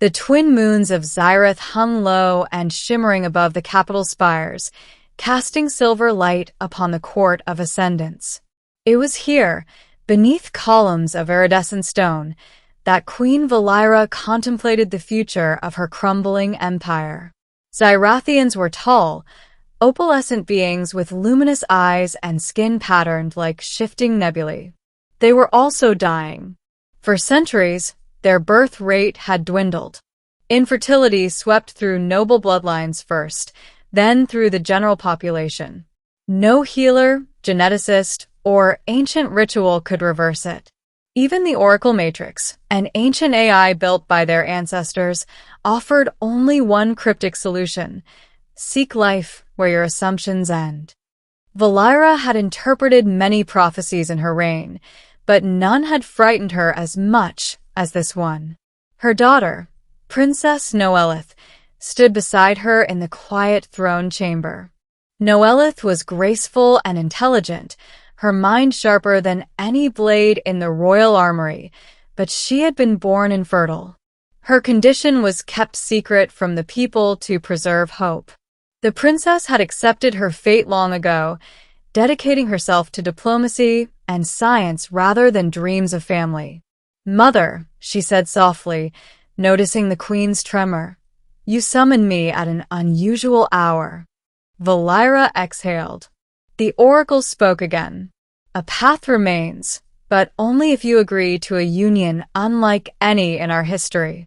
The twin moons of Xyrath hung low and shimmering above the capital spires, casting silver light upon the court of ascendants. It was here, beneath columns of iridescent stone, that Queen Valeira contemplated the future of her crumbling empire. Xyrathians were tall, opalescent beings with luminous eyes and skin patterned like shifting nebulae. They were also dying. For centuries, their birth rate had dwindled. Infertility swept through noble bloodlines first, then through the general population. No healer, geneticist, or ancient ritual could reverse it. Even the Oracle Matrix, an ancient AI built by their ancestors, offered only one cryptic solution: seek life where your assumptions end. Valeira had interpreted many prophecies in her reign, but none had frightened her as much as this one. Her daughter, Princess Noelith, stood beside her in the quiet throne chamber. Noelith was graceful and intelligent, her mind sharper than any blade in the royal armory, but she had been born infertile. Her condition was kept secret from the people to preserve hope. The princess had accepted her fate long ago, dedicating herself to diplomacy and science rather than dreams of family. "Mother," she said softly, noticing the queen's tremor, "you summoned me at an unusual hour." Valeira exhaled. The oracle spoke again. "A path remains, but only if you agree to a union unlike any in our history."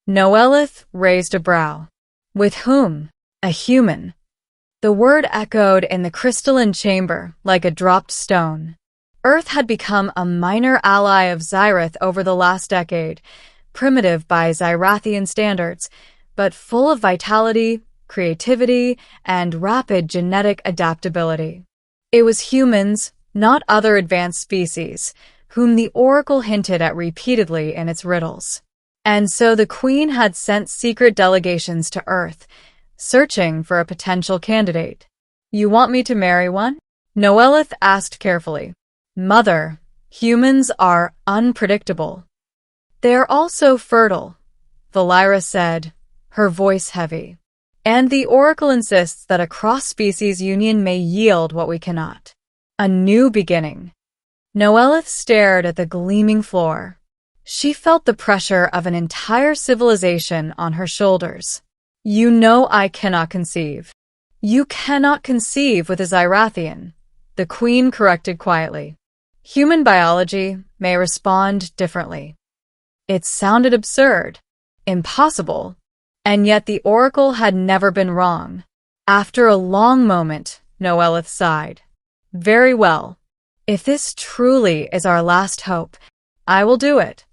Noelith raised a brow. "With whom?" "A human." The word echoed in the crystalline chamber like a dropped stone. Earth had become a minor ally of Xyrath over the last decade, primitive by Xyrathian standards, but full of vitality, creativity, and rapid genetic adaptability. It was humans, not other advanced species, whom the oracle hinted at repeatedly in its riddles. And so the queen had sent secret delegations to Earth, searching for a potential candidate. "You want me to marry one?" Noelith asked carefully. "Mother, humans are unpredictable. They are also fertile," Valeira said, her voice heavy. "And the oracle insists that a cross-species union may yield what we cannot. A new beginning." Noelith stared at the gleaming floor. She felt the pressure of an entire civilization on her shoulders. "You know I cannot conceive." "You cannot conceive with a Xyrathian," the queen corrected quietly. "Human biology may respond differently." It sounded absurd, impossible, and yet the oracle had never been wrong. After a long moment, Noelith sighed. "Very well. If this truly is our last hope, I will do it."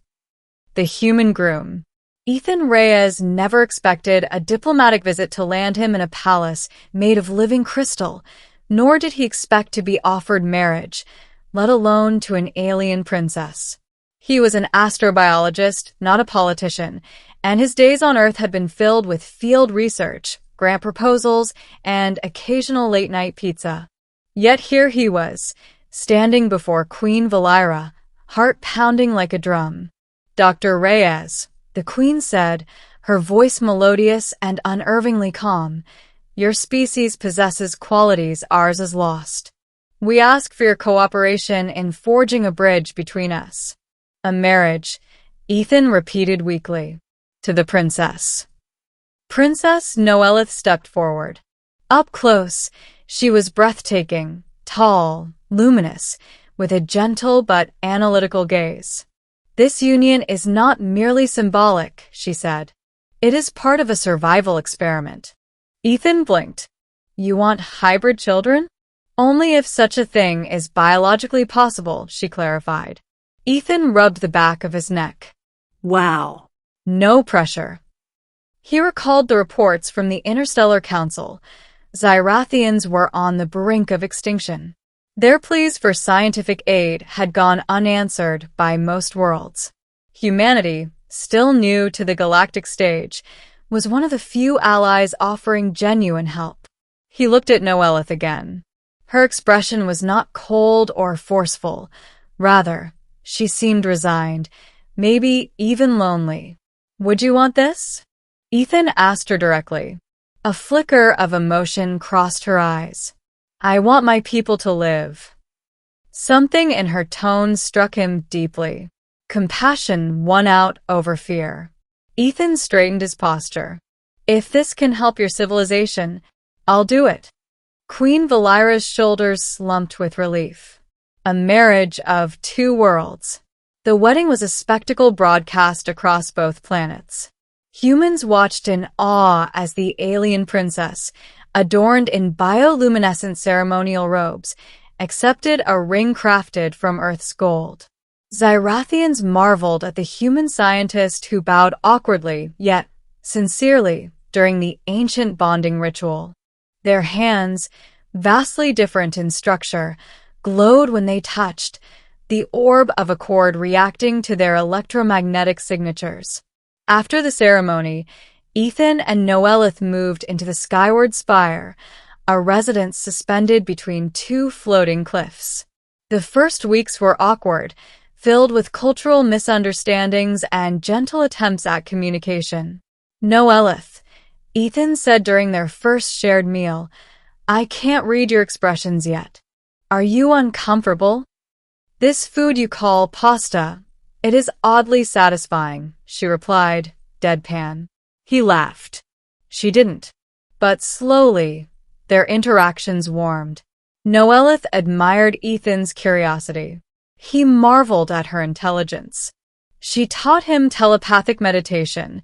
The human groom. Ethan Reyes never expected a diplomatic visit to land him in a palace made of living crystal, nor did he expect to be offered marriage, let alone to an alien princess. He was an astrobiologist, not a politician, and his days on Earth had been filled with field research, grant proposals, and occasional late-night pizza. Yet here he was, standing before Queen Valeira, heart pounding like a drum. "Dr. Reyes," the queen said, her voice melodious and unervingly calm, "your species possesses qualities ours is lost. We ask for your cooperation in forging a bridge between us." "A marriage," Ethan repeated weakly. "To the princess." Princess Noelith stepped forward. Up close, she was breathtaking, tall, luminous, with a gentle but analytical gaze. "This union is not merely symbolic," she said. "It is part of a survival experiment." Ethan blinked. "You want hybrid children?" "Only if such a thing is biologically possible," she clarified. Ethan rubbed the back of his neck. "Wow. No pressure." He recalled the reports from the Interstellar Council. Xyrathians were on the brink of extinction. Their pleas for scientific aid had gone unanswered by most worlds. Humanity, still new to the galactic stage, was one of the few allies offering genuine help. He looked at Noelith again. Her expression was not cold or forceful. Rather, she seemed resigned, maybe even lonely. Would you want this? Ethan asked her directly. A flicker of emotion crossed her eyes. I want my people to live. Something in her tone struck him deeply. Compassion won out over fear. Ethan straightened his posture. If this can help your civilization, I'll do it. Queen Valira's shoulders slumped with relief. A marriage of two worlds. The wedding was a spectacle broadcast across both planets. Humans watched in awe as the alien princess, adorned in bioluminescent ceremonial robes, accepted a ring crafted from Earth's gold. Xyrathians marveled at the human scientist who bowed awkwardly, yet sincerely, during the ancient bonding ritual. Their hands, vastly different in structure, glowed when they touched, the orb of accord reacting to their electromagnetic signatures. After the ceremony, Ethan and Noelith moved into the skyward spire, a residence suspended between two floating cliffs. The first weeks were awkward, filled with cultural misunderstandings and gentle attempts at communication. Noelith, Ethan said during their first shared meal, I can't read your expressions yet. Are you uncomfortable? This food you call pasta, it is oddly satisfying, she replied, deadpan. He laughed. She didn't. But slowly, their interactions warmed. Noelith admired Ethan's curiosity. He marveled at her intelligence. She taught him telepathic meditation.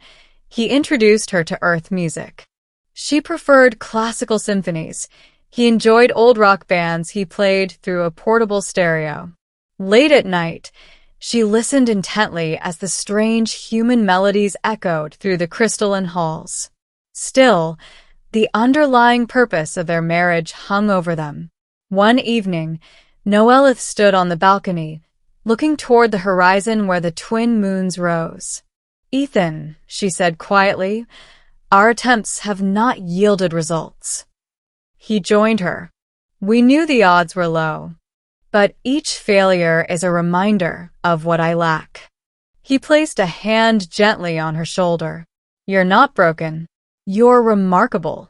He introduced her to earth music. She preferred classical symphonies. He enjoyed old rock bands he played through a portable stereo. Late at night, she listened intently as the strange human melodies echoed through the crystalline halls. Still, the underlying purpose of their marriage hung over them. One evening, Noelith stood on the balcony, looking toward the horizon where the twin moons rose. Ethan, she said quietly, our attempts have not yielded results. He joined her. We knew the odds were low. But each failure is a reminder of what I lack. He placed a hand gently on her shoulder. You're not broken. You're remarkable.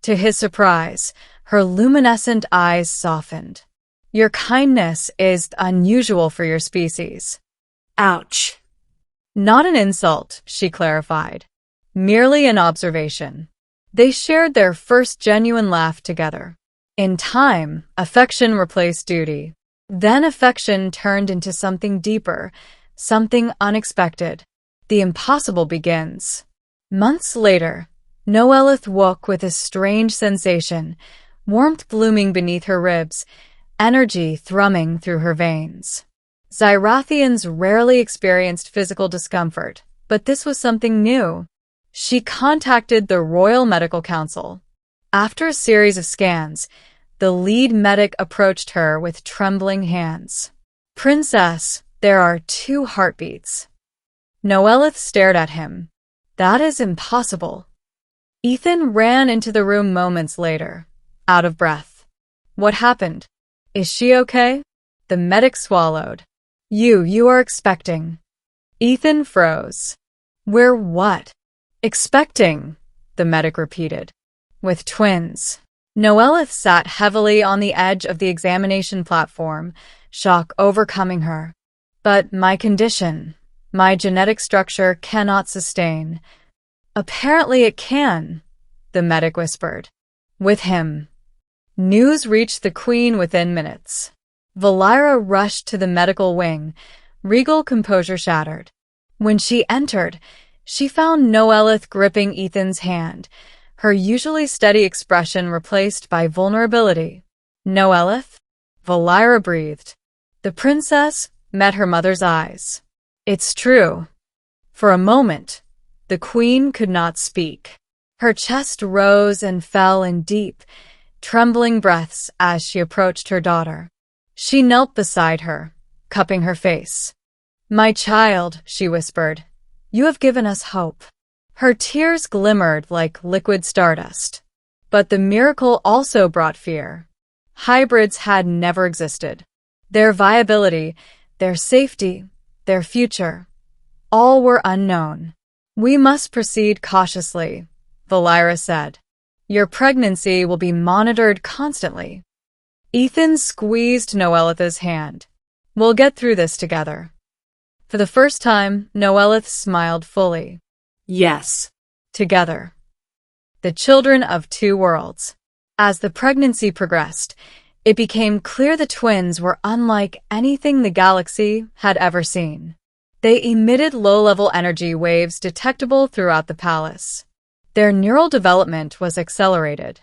To his surprise, her luminescent eyes softened. Your kindness is unusual for your species. Ouch. Not an insult, she clarified. Merely an observation. They shared their first genuine laugh together. In time, affection replaced duty. Then affection turned into something deeper, something unexpected. The impossible begins. Months later, Noelith woke with a strange sensation, warmth blooming beneath her ribs, energy thrumming through her veins. Xyrathians rarely experienced physical discomfort, but this was something new. She contacted the Royal Medical Council. After a series of scans, the lead medic approached her with trembling hands. Princess, there are 2 heartbeats. Noelith stared at him. That is impossible. Ethan ran into the room moments later, out of breath. What happened? Is she okay? The medic swallowed. You are expecting. Ethan froze. We're what? Expecting, the medic repeated. With twins. Noelith sat heavily on the edge of the examination platform, shock overcoming her. But my condition, my genetic structure cannot sustain. Apparently it can, the medic whispered. With him. News reached the Queen within minutes. Valira rushed to the medical wing, regal composure shattered. When she entered, she found Noelith gripping Ethan's hand, her usually steady expression replaced by vulnerability. Noelith? Valira breathed. The princess met her mother's eyes. It's true. For a moment, the Queen could not speak. Her chest rose and fell in deep, trembling breaths as she approached her daughter. She knelt beside her, cupping her face. My child, she whispered, you have given us hope. Her tears glimmered like liquid stardust. But the miracle also brought fear. Hybrids had never existed. Their viability, their safety, their future, all were unknown. "We must proceed cautiously," Valira said. "Your pregnancy will be monitored constantly." Ethan squeezed Noelith's hand. "We'll get through this together." For the first time, Noelith smiled fully. "Yes, together. The children of two worlds." As the pregnancy progressed, it became clear the twins were unlike anything the galaxy had ever seen. They emitted low-level energy waves detectable throughout the palace. Their neural development was accelerated.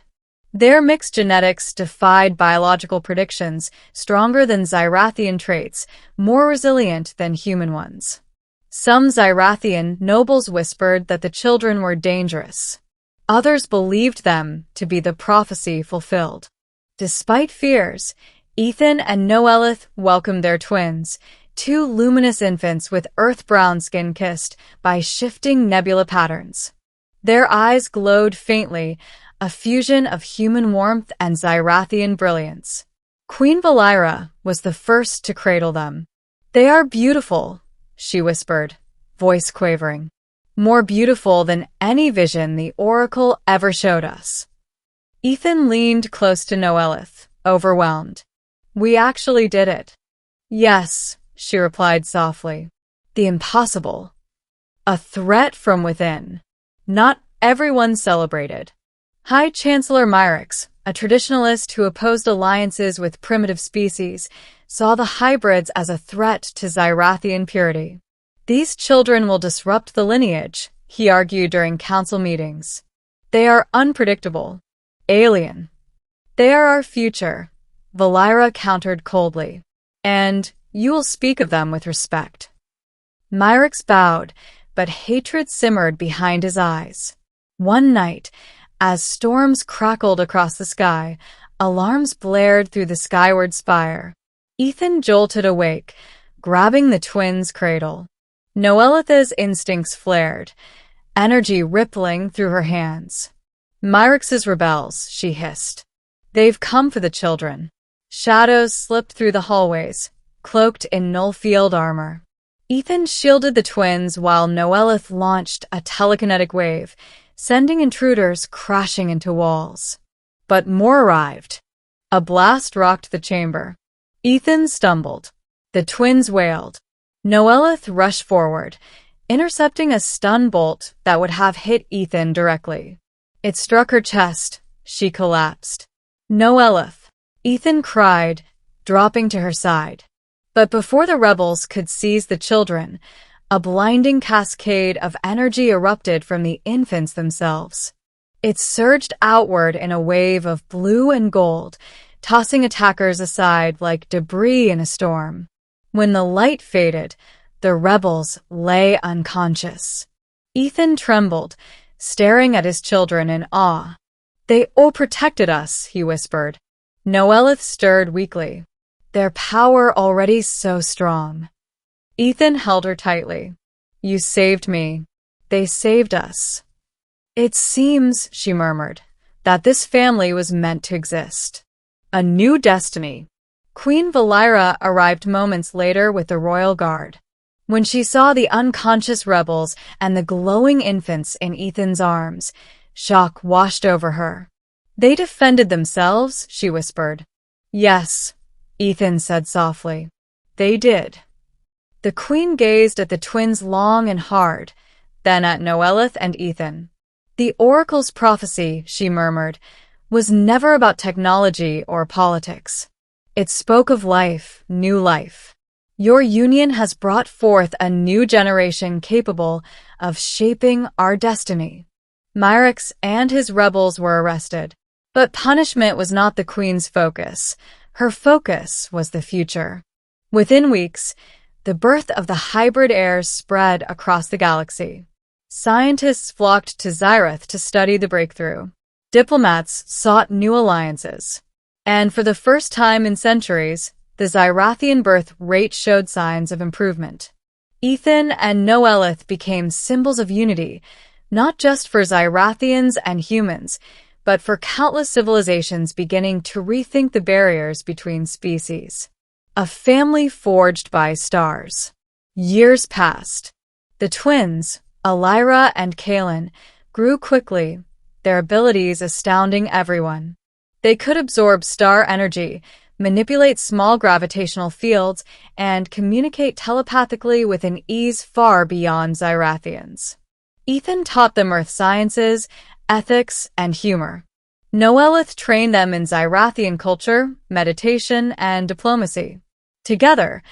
Their mixed genetics defied biological predictions, stronger than Xyrathian traits, more resilient than human ones. Some Xyrathian nobles whispered that the children were dangerous. Others believed them to be the prophecy fulfilled. Despite fears, Ethan and Noelith welcomed their twins, two luminous infants with earth-brown skin kissed by shifting nebula patterns. Their eyes glowed faintly, a fusion of human warmth and Xyrathian brilliance. Queen Valira was the first to cradle them. "They are beautiful," she whispered, voice quavering. "More beautiful than any vision the Oracle ever showed us." Ethan leaned close to Noelith, overwhelmed. "We actually did it." "Yes," she replied softly. "The impossible." A threat from within. Not everyone celebrated. High Chancellor Myrix, a traditionalist who opposed alliances with primitive species, saw the hybrids as a threat to Xyrathian purity. "These children will disrupt the lineage," he argued during council meetings. "They are unpredictable. Alien. They are our future," Valira countered coldly. "And you will speak of them with respect." Myrix bowed, but hatred simmered behind his eyes. One night, as storms crackled across the sky, alarms blared through the skyward spire. Ethan jolted awake, grabbing the twins' cradle. Noelith's instincts flared, energy rippling through her hands. "Myrix's rebels," she hissed. "They've come for the children." Shadows slipped through the hallways, cloaked in null field armor. Ethan shielded the twins while Noelith launched a telekinetic wave, sending intruders crashing into walls. But more arrived. A blast rocked the chamber. Ethan stumbled. The twins wailed. Noelith rushed forward, intercepting a stun bolt that would have hit Ethan directly. It struck her chest. She collapsed. "Noelith!" Ethan cried, dropping to her side. But before the rebels could seize the children, a blinding cascade of energy erupted from the infants themselves. It surged outward in a wave of blue and gold, tossing attackers aside like debris in a storm. When the light faded, the rebels lay unconscious. Ethan trembled, staring at his children in awe. "They all protected us," he whispered. Noelith stirred weakly. "Their power already so strong." Ethan held her tightly. "You saved me. They saved us." "It seems," she murmured, "that this family was meant to exist. A new destiny." Queen Valira arrived moments later with the royal guard. When she saw the unconscious rebels and the glowing infants in Ethan's arms, shock washed over her. "They defended themselves," she whispered. "Yes," Ethan said softly. "They did." The queen gazed at the twins long and hard, then at Noelith and Ethan. "The Oracle's prophecy," she murmured, "was never about technology or politics. It spoke of life, new life. Your union has brought forth a new generation capable of shaping our destiny." Myrix and his rebels were arrested, but punishment was not the queen's focus. Her focus was the future. Within weeks, the birth of the hybrid heirs spread across the galaxy. Scientists flocked to Xyrath to study the breakthrough. Diplomats sought new alliances. And for the first time in centuries, the Xyrathian birth rate showed signs of improvement. Ethan and Noelith became symbols of unity, not just for Xyrathians and humans, but for countless civilizations beginning to rethink the barriers between species. A family forged by stars. Years passed. The twins, Alira and Kalen grew quickly, their abilities astounding everyone. They could absorb star energy, manipulate small gravitational fields, and communicate telepathically with an ease far beyond Xyrathians. Ethan taught them earth sciences, ethics, and humor. Noelith trained them in Xyrathian culture, meditation, and diplomacy. Together,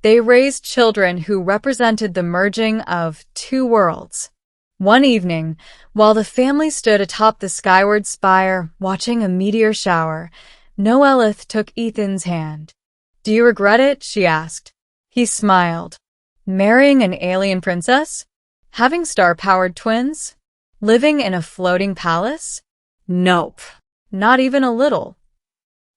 they raised children who represented the merging of two worlds. One evening, while the family stood atop the skyward spire watching a meteor shower, Noelith took Ethan's hand. "Do you regret it?" she asked. He smiled. "Marrying an alien princess? Having star-powered twins? Living in a floating palace? Nope, not even a little."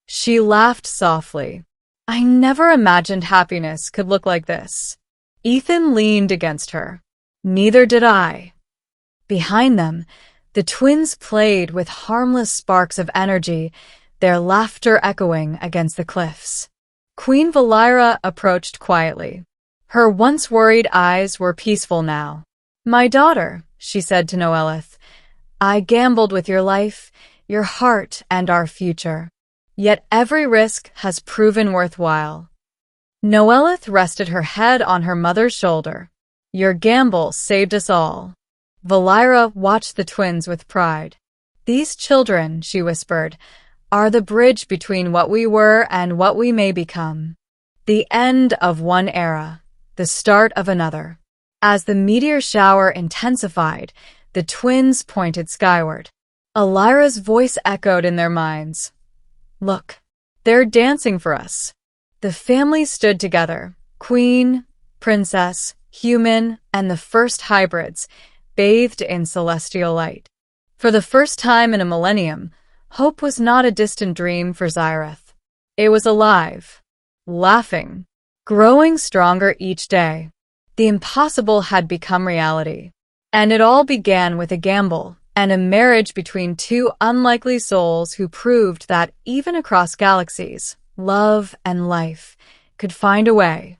She laughed softly. "I never imagined happiness could look like this." Ethan leaned against her. "Neither did I." Behind them, the twins played with harmless sparks of energy, their laughter echoing against the cliffs. Queen Valira approached quietly. Her once worried eyes were peaceful now. "My daughter," she said to Noelith, "I gambled with your life, your heart, and our future. Yet every risk has proven worthwhile." Noelith rested her head on her mother's shoulder. "Your gamble saved us all." Valira watched the twins with pride. "These children," she whispered, "are the bridge between what we were and what we may become. The end of one era, the start of another." As the meteor shower intensified, the twins pointed skyward. Alira's voice echoed in their minds. "Look, they're dancing for us." The family stood together, queen, princess, human, and the first hybrids, bathed in celestial light. For the first time in a millennium, hope was not a distant dream for Xyrath. It was alive, laughing, growing stronger each day. The impossible had become reality. And it all began with a gamble and a marriage between two unlikely souls who proved that even across galaxies, love and life could find a way.